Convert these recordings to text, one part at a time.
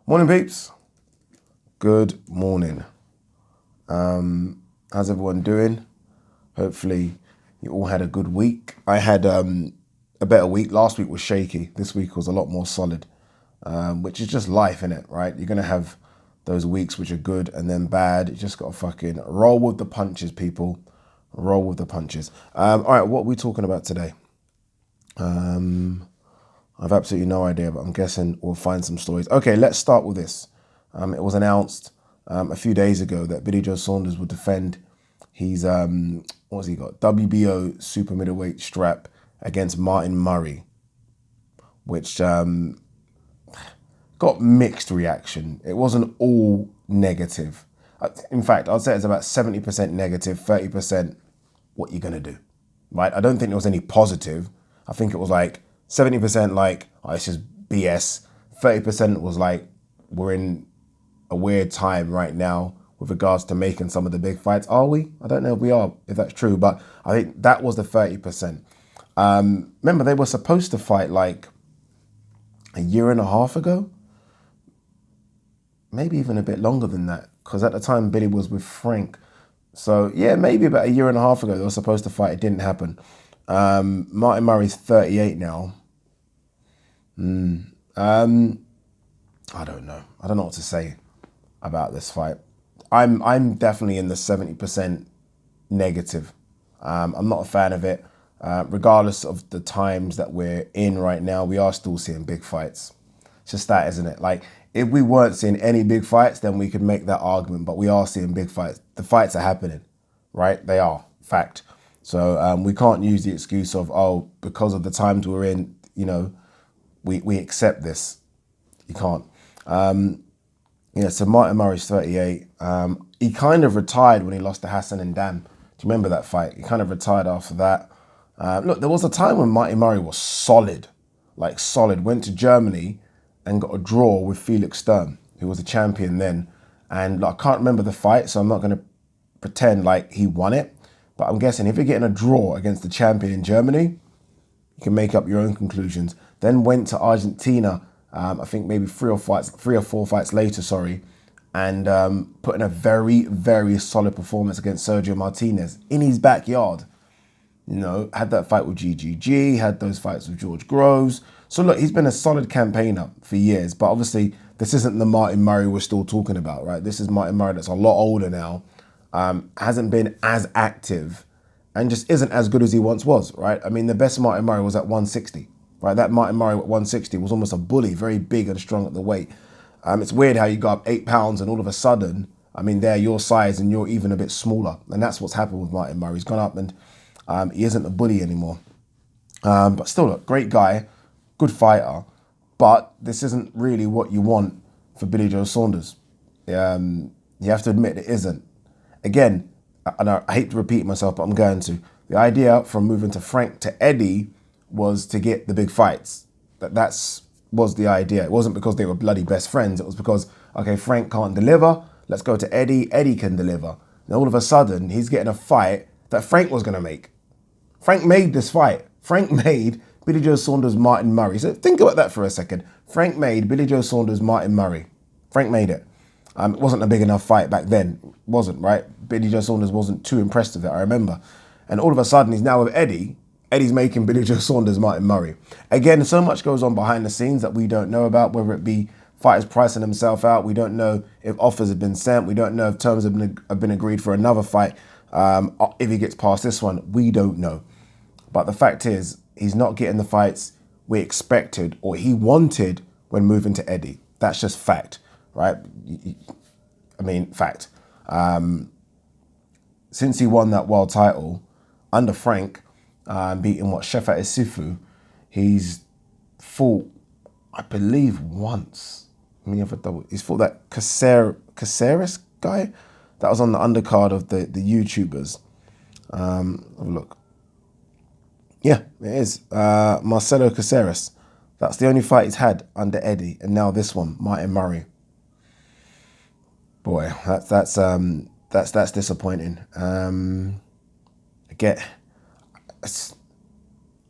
Morning, peeps. Good morning. How's everyone doing? Hopefully you all had a good week. I had a better week. Last week was shaky. This week was a lot more solid, which is just life, innit, right? You're going to have those weeks which are good and then bad. You just got to fucking roll with the punches, people. Roll with the punches. All right, what are we talking about today? I've absolutely no idea, but I'm guessing we'll find some stories. Okay, let's start with this. It was announced a few days ago that Billy Joe Saunders would defend his, what's he got? WBO super middleweight strap against Martin Murray, which got mixed reaction. It wasn't all negative. In fact, I'd say it's about 70% negative, 30% what you're going to do, right? I don't think there was any positive. I think it was like 70% like, oh, it's just BS. 30% was like, we're in a weird time right now with regards to making some of the big fights. Are we? I don't know if we are, if that's true, but I think that was the 30%. Remember, they were supposed to fight like a year and a half ago, maybe even a bit longer than that, because at the time Billy was with Frank. So yeah, maybe about a year and a half ago they were supposed to fight. It didn't happen. Martin Murray's 38 now. I don't know. I don't know what to say about this fight. I'm definitely in the 70% negative. I'm not a fan of it. Regardless of the times that we're in right now, we are still seeing big fights. It's just that, isn't it? Like, if we weren't seeing any big fights, then we could make that argument, but we are seeing big fights. The fights are happening, right? They are, fact. So we can't use the excuse of, oh, because of the times we're in, you know, we accept this. You can't. Yeah, so Martin Murray's 38. He kind of retired when he lost to Hassan and Dan. Do you remember that fight? He kind of retired after that. Look, there was a time when Martin Murray was solid, like solid. Went to Germany and got a draw with Felix Sturm, who was a champion then. And like, I can't remember the fight, so I'm not going to pretend like he won it. But I'm guessing if you're getting a draw against the champion in Germany, you can make up your own conclusions. Then went to Argentina, I think maybe three or four fights later, and put in a very, very solid performance against Sergio Martinez in his backyard. You know, had that fight with GGG, had those fights with George Groves. So look, he's been a solid campaigner for years, but obviously this isn't the Martin Murray we're still talking about, right? This is Martin Murray that's a lot older now, hasn't been as active, and just isn't as good as he once was, right? I mean, the best Martin Murray was at 160, right? That Martin Murray at 160 was almost a bully, very big and strong at the weight. It's weird how you go up 8 pounds and all of a sudden, I mean, they're your size and you're even a bit smaller. And that's what's happened with Martin Murray. He's gone up and he isn't a bully anymore. But still, look, great guy, good fighter. But this isn't really what you want for Billy Joe Saunders. You have to admit it isn't. Again, and I hate to repeat myself, but I'm going to. The idea from moving to Frank to Eddie was to get the big fights. That's was the idea. It wasn't because they were bloody best friends. It was because, okay, Frank can't deliver. Let's go to Eddie. Eddie can deliver. And all of a sudden, he's getting a fight that Frank was going to make. Frank made this fight. Frank made Billy Joe Saunders, Martin Murray. So think about that for a second. Frank made Billy Joe Saunders, Martin Murray. Frank made it. It wasn't a big enough fight back then. It wasn't, right? Billy Joe Saunders wasn't too impressed with it, I remember. And all of a sudden, he's now with Eddie. Eddie's making Billy Joe Saunders, Martin Murray. Again, so much goes on behind the scenes that we don't know about, whether it be fighters pricing themselves out. We don't know if offers have been sent. We don't know if terms have been agreed for another fight. If he gets past this one, we don't know. But the fact is, he's not getting the fights we expected or he wanted when moving to Eddie. That's just fact, right? I mean, fact. Since he won that world title under Frank, beating Shefa Isifu, he's fought, I believe, once. Let me have a double. He's fought that Caceres guy that was on the undercard of the YouTubers. Have a look. Yeah, it is. Marcelo Caceres. That's the only fight he's had under Eddie, and now this one, Martin Murray. Boy, that's disappointing.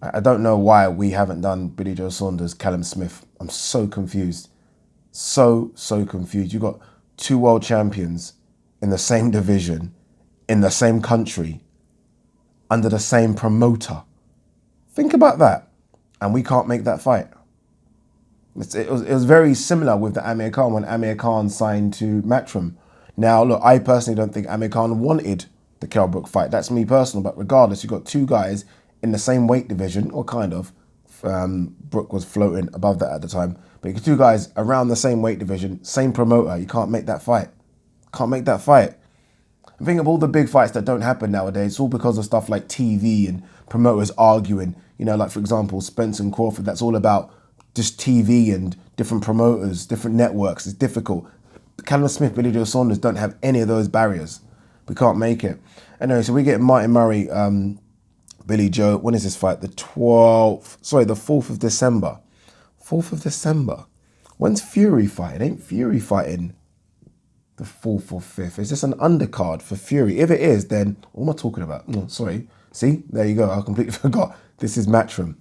I don't know why we haven't done Billy Joe Saunders, Callum Smith. I'm so confused. So confused. You got two world champions in the same division, in the same country, under the same promoter. Think about that. And we can't make that fight. It was very similar with the Amir Khan when Amir Khan signed to Matchroom. Now, look, I personally don't think Amir Khan wanted the Kell Brook fight. That's me personal. But regardless, you've got two guys in the same weight division, or kind of. Brook was floating above that at the time. But you got two guys around the same weight division, same promoter. You can't make that fight. Can't make that fight. And think of all the big fights that don't happen nowadays. It's all because of stuff like TV and promoters arguing. You know, like, for example, Spence and Crawford. That's all about just TV and different promoters, different networks. It's difficult. Callum Smith, Billy Joe Saunders don't have any of those barriers. We can't make it. Anyway, so we get Martin Murray, Billy Joe. When is this fight? The 4th of December. 4th of December. When's Fury fighting? Ain't Fury fighting the 4th or 5th? Is this an undercard for Fury? If it is, then what am I talking about? Oh, sorry. See, there you go. I completely forgot. This is Matchroom.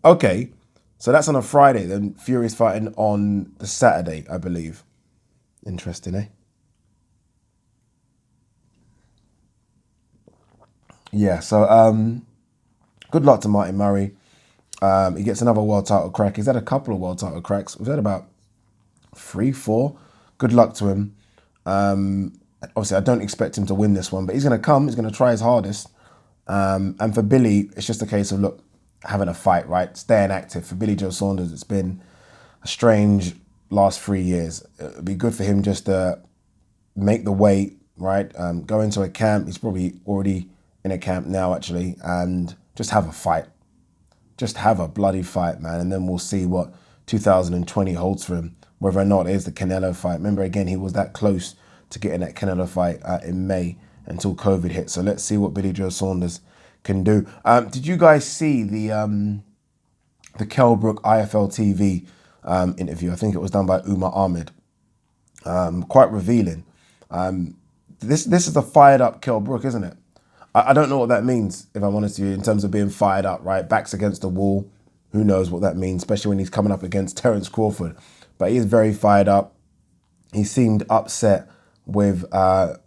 Okay. So that's on a Friday. Then Fury's fighting on the Saturday, I believe. Interesting, eh? Yeah, so good luck to Martin Murray. He gets another world title crack. He's had a couple of world title cracks. We've had about 3, 4. Good luck to him. Obviously, I don't expect him to win this one, but he's going to come. He's going to try his hardest. And for Billy, it's just a case of, look, having a fight, right? Staying active. For Billy Joe Saunders, it's been a strange last 3 years. It'd be good for him just to make the weight, right? Go into a camp. He's probably already in a camp now, actually, and just have a fight. Just have a bloody fight, man. And then we'll see what 2020 holds for him, whether or not it is the Canelo fight. Remember, again, he was that close to getting that Canelo fight in May until COVID hit. So let's see what Billy Joe Saunders can do. Did you guys see the Kell Brook IFL TV interview? I think it was done by Umar Ahmed. Quite revealing. This is a fired up Kell Brook, isn't it? I don't know what that means, if I'm honest with you, in terms of being fired up, right? Backs against the wall. Who knows what that means, especially when he's coming up against Terence Crawford. But he is very fired up. He seemed upset with the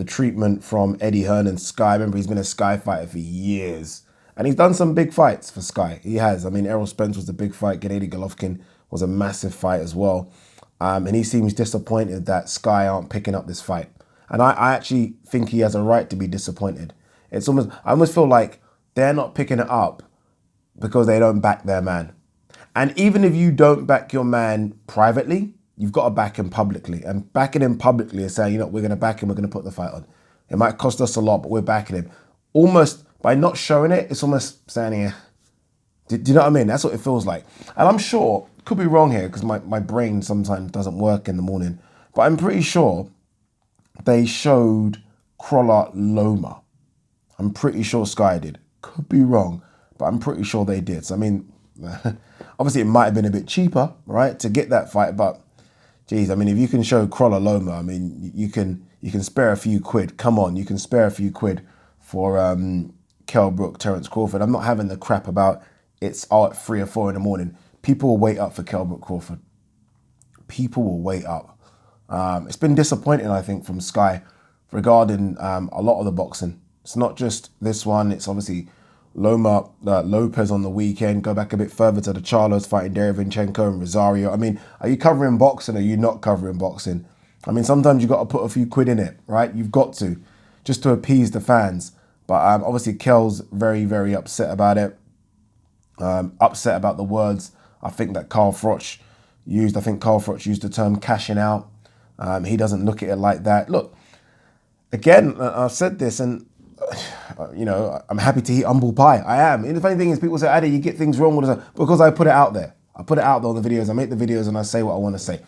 treatment from Eddie Hearn and Sky. Remember, he's been a Sky fighter for years. And he's done some big fights for Sky. He has. I mean, Errol Spence was a big fight. Gennady Golovkin was a massive fight as well. And he seems disappointed that Sky aren't picking up this fight. And I actually think he has a right to be disappointed. I almost feel like they're not picking it up because they don't back their man. And even if you don't back your man privately, you've got to back him publicly. And backing him publicly is saying, you know, we're going to back him, we're going to put the fight on. It might cost us a lot, but we're backing him. Almost by not showing it, it's almost saying, yeah. Do you know what I mean? That's what it feels like. And I'm sure, could be wrong here because my brain sometimes doesn't work in the morning, but I'm pretty sure they showed Crawler Loma. I'm pretty sure Sky did. Could be wrong, but I'm pretty sure they did. So, I mean, obviously it might have been a bit cheaper, right, to get that fight. But, geez, I mean, if you can show Crawler Loma, I mean, you can spare a few quid. Come on, you can spare a few quid for Kell Brook, Terence Crawford. I'm not having the crap about it's at 3 or 4 in the morning. People will wait up for Kell Brook Crawford. People will wait up. It's been disappointing, I think, from Sky regarding a lot of the boxing. It's not just this one. It's obviously Loma, Lopez on the weekend. Go back a bit further to the Charlos fighting Lomachenko and Rosario. I mean, are you covering boxing or are you not covering boxing? I mean, sometimes you've got to put a few quid in it, right? You've got to, just to appease the fans. But obviously, Kell's very, very upset about it. Upset about the words I think that Carl Froch used. I think Carl Froch used the term cashing out. He doesn't look at it like that. Look, again, I've said this, and you know, I'm happy to eat humble pie. I am. And the funny thing is, people say, Adi, you get things wrong because I put it out there. I put it out there on the videos. I make the videos and I say what I want to say.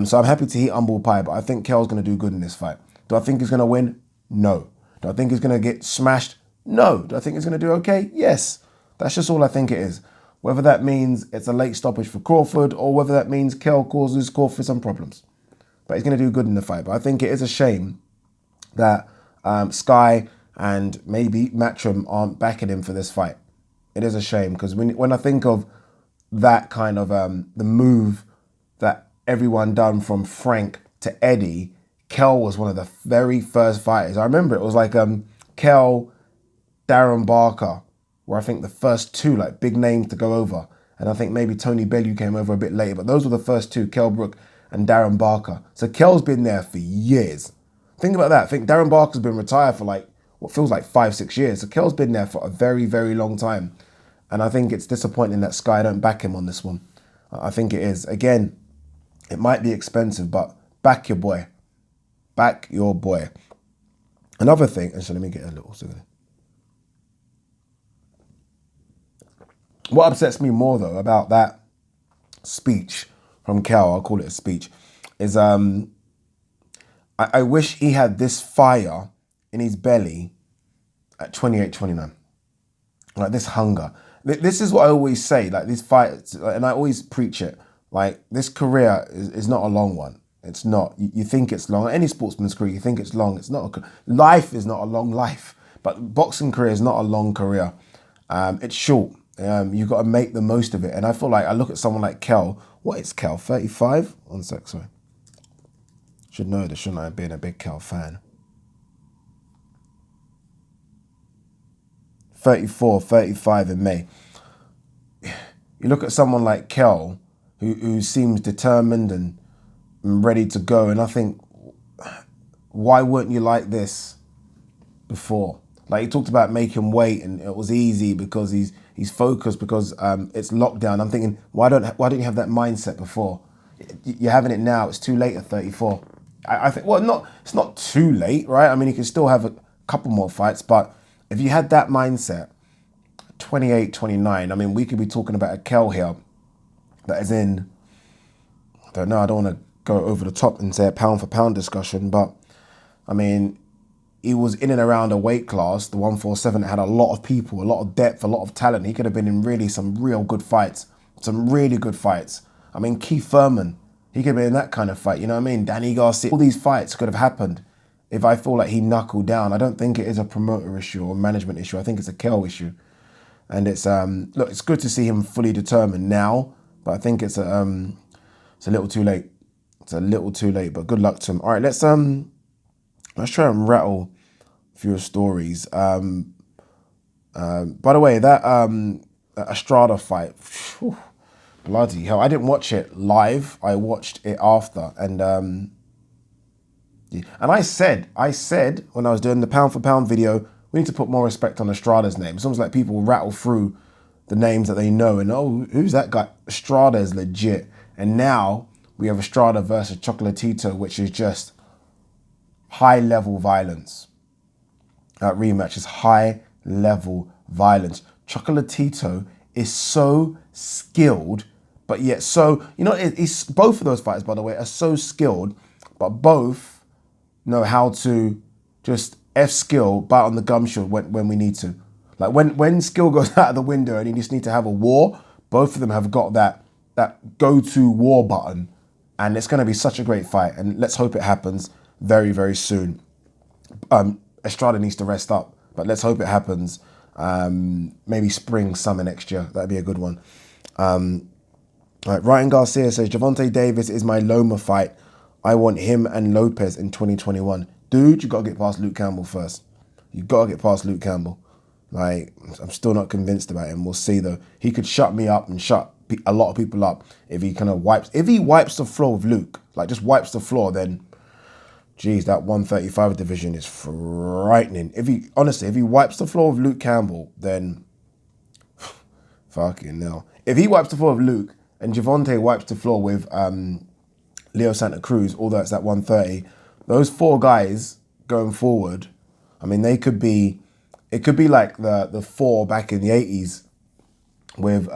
So I'm happy to eat humble pie, but I think Kell's going to do good in this fight. Do I think he's going to win? No. Do I think he's going to get smashed? No. Do I think he's going to do okay? Yes. That's just all I think it is. Whether that means it's a late stoppage for Crawford or whether that means Kell causes Crawford some problems. But he's going to do good in the fight. But I think it is a shame that Sky and maybe Matchroom aren't backing him for this fight. It is a shame because when I think of that kind of the move that everyone done from Frank to Eddie, Kell was one of the very first fighters. I remember it was like Kell, Darren Barker, were I think the first two like big names to go over. And I think maybe Tony Bellew came over a bit later, but those were the first two, Kell Brook and Darren Barker. So Kell's been there for years. Think about that. I think Darren Barker's been retired for like what feels like 5-6 years. So Kell's been there for a very, very long time. And I think it's disappointing that Sky don't back him on this one. I think it is. Again, it might be expensive, but back your boy. Back your boy. Another thing, and so let me get a little cigarette. What upsets me more though about that speech from Kell, I'll call it a speech, is I wish he had this fire in his belly at 28, 29. Like this hunger. This is what I always say, like these fights, and I always preach it, like this career is not a long one. It's not. You think it's long. Any sportsman's career, you think it's long. It's not. Life is not a long life, but boxing career is not a long career. It's short. You've got to make the most of it. And I feel like I look at someone like Kell. What is Kell? 35? One sec, sorry. Should know this, shouldn't I? Being a big Kell fan. 34, 35 in May. You look at someone like Kell, who seems determined and ready to go, and I think, why weren't you like this before? Like he talked about making weight, and it was easy because he's focused because it's lockdown. I'm thinking, why don't you have that mindset before? You're having it now. It's too late at 34. I think, well, it's not too late, right? I mean, you can still have a couple more fights, but if you had that mindset, 28, 29, I mean, we could be talking about a Kell here that is in, I don't know, I don't want to go over the top and say a pound for pound discussion, but I mean, he was in and around a weight class, the 147, that had a lot of people, a lot of depth, a lot of talent. He could have been in really some real good fights, some really good fights. I mean, Keith Thurman, he could have been in that kind of fight, you know what I mean? Danny Garcia, all these fights could have happened if I feel like he knuckled down. I don't think it is a promoter issue or management issue. I think it's a Kell issue. And it's, look, it's good to see him fully determined now, but I think it's a little too late. It's a little too late, but good luck to him. All right, let's try and rattle a few stories. By the way, that Estrada fight, whew, bloody hell. I didn't watch it live. I watched it after. And I said when I was doing the pound for pound video, we need to put more respect on Estrada's name. It's almost like people rattle through the names that they know and, oh, who's that guy? Estrada is legit. And now we have Estrada versus Chocolatito, which is just high-level violence. That rematch is high-level violence. Chocolatito is so skilled, but yet so, you know, it's both of those fighters, by the way, are so skilled, but both know how to just F-skill, bite on the gum shield when we need to. Like when skill goes out of the window and you just need to have a war, both of them have got that go-to war button, and it's going to be such a great fight, and let's hope it happens very, very soon. Estrada needs to rest up, but let's hope it happens maybe spring, summer next year. That'd be a good one. All right, Ryan Garcia says, Gervonta Davis is my Loma fight. I want him and Lopez in 2021. Dude, you got to get past Luke Campbell first. You got to get past Luke Campbell. Like, I'm still not convinced about him. We'll see, though. He could shut me up and shut a lot of people up if he kind of wipes the floor with Luke, like just wipes the floor, then, geez, that 135 division is frightening. If he wipes the floor with Luke Campbell, then, fucking hell. If he wipes the floor with Luke and Gervonta wipes the floor with Leo Santa Cruz, although it's at 130, those four guys going forward, I mean, it could be like the four back in the 80s with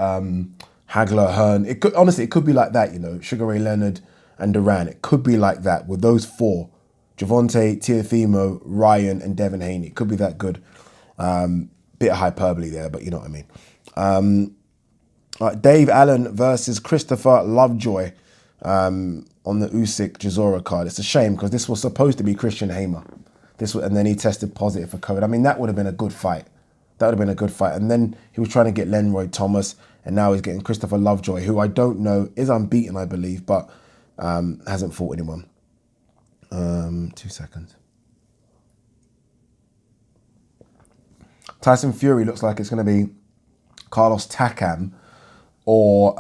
Hagler, Hearn. It could be like that, you know, Sugar Ray Leonard and Duran. It could be like that with those four, Gervonta, Teofimo, Ryan, and Devin Haney. It could be that good. Bit of hyperbole there, but you know what I mean. Dave Allen versus Christopher Lovejoy on the Usyk Chisora card. It's a shame because this was supposed to be Christian Hamer. And then he tested positive for COVID. I mean, that would have been a good fight. And then he was trying to get Lenroy Thomas, and now he's getting Christopher Lovejoy, who I don't know, is unbeaten, I believe, but Hasn't fought anyone. 2 seconds. Tyson Fury looks like it's going to be Carlos Takam or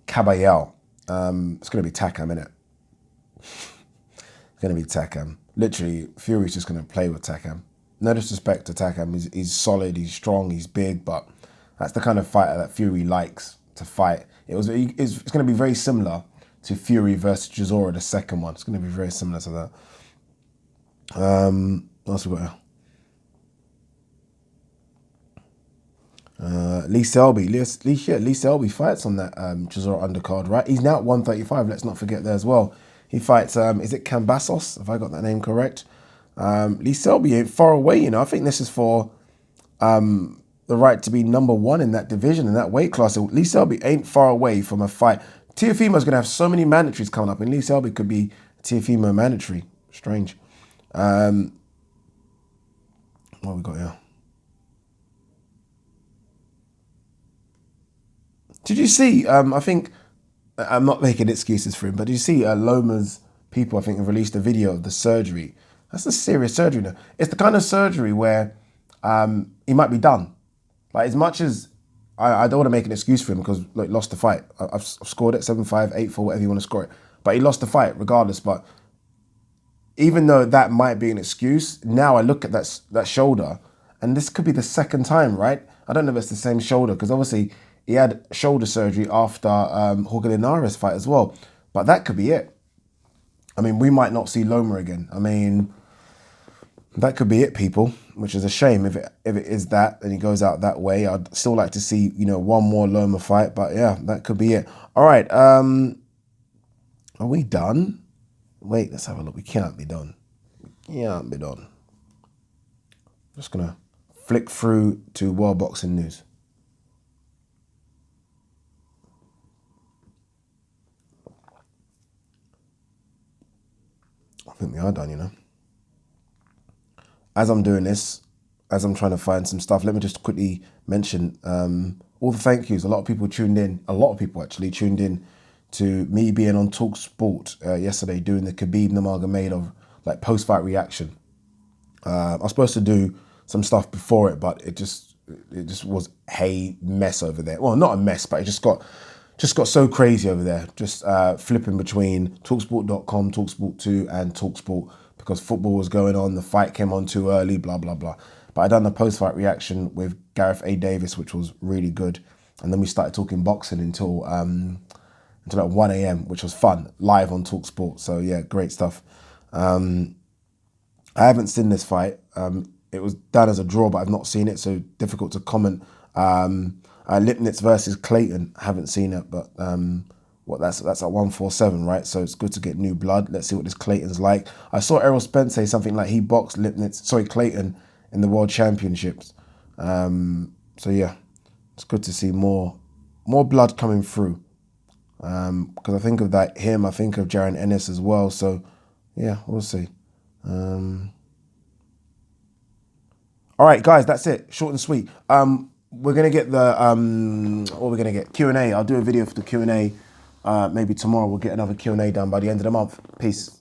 Caballero. It's going to be Takam, innit? It's going to be Takam. Literally, Fury's just going to play with Takam. No disrespect to Takam. He's solid, he's strong, he's big, but that's the kind of fighter that Fury likes to fight. It's going to be very similar to Fury versus Chisora, the second one. It's going to be very similar to that. What else we got here? Lee Selby. Lee Selby fights on that Chisora undercard, right? He's now at 135. Let's not forget there as well. He fights, is it Cambasos, if I got that name correct? Lee Selby ain't far away, you know. I think this is for the right to be #1 in that division, in that weight class. So Lee Selby ain't far away from a fight. Teofimo's going to have so many mandatories coming up, and Lee Selby could be Teofimo mandatory. Strange. What have we got here? Did you see, I think, I'm not making excuses for him, but did you see Loma's people, I think, have released a video of the surgery? That's a serious surgery now. It's the kind of surgery where he might be done. Like, as much as, I don't want to make an excuse for him because, look, lost the fight. I've scored it, 7-5, 8-4, whatever you want to score it. But he lost the fight regardless. But even though that might be an excuse, now I look at that shoulder, and this could be the second time, right? I don't know if it's the same shoulder, because obviously he had shoulder surgery after Jorge Linares' fight as well. But that could be it. I mean, we might not see Loma again. I mean, that could be it, people, which is a shame. If it is that, and he goes out that way, I'd still like to see, you know, one more Loma fight. But yeah, that could be it. All right. Are we done? Wait, let's have a look. We can't be done. We can't be done. Just going to flick through to World Boxing News. I think we are done, you know. As I'm doing this, as I'm trying to find some stuff, let me just quickly mention all the thank yous. A lot of people tuned in. A lot of people actually tuned in to me being on Talk Sport yesterday doing the Khabib Nurmagomedov like post-fight reaction. I was supposed to do some stuff before it, but it just was a mess over there. Well, not a mess, but it just got so crazy over there. Just flipping between TalkSport.com, TalkSport 2, and TalkSport because football was going on. The fight came on too early, blah, blah, blah. But I done the post-fight reaction with Gareth A. Davis, which was really good. And then we started talking boxing until like 1 a.m., which was fun, live on TalkSport. So yeah, great stuff. I haven't seen this fight. It was done as a draw, but I've not seen it, so difficult to comment. Lipnitz versus Clayton, haven't seen it, but that's at 147, right? So it's good to get new blood. Let's see what this Clayton's like. I saw Errol Spence say something like he boxed Clayton in the World Championships. So yeah, it's good to see more blood coming through. Because I think of him, I think of Jaron Ennis as well. So yeah, we'll see. All right, guys, that's it. Short and sweet. We're gonna get the what we're gonna get Q&A. I'll do a video for the Q&A. Maybe tomorrow we'll get another Q&A done by the end of the month. Peace.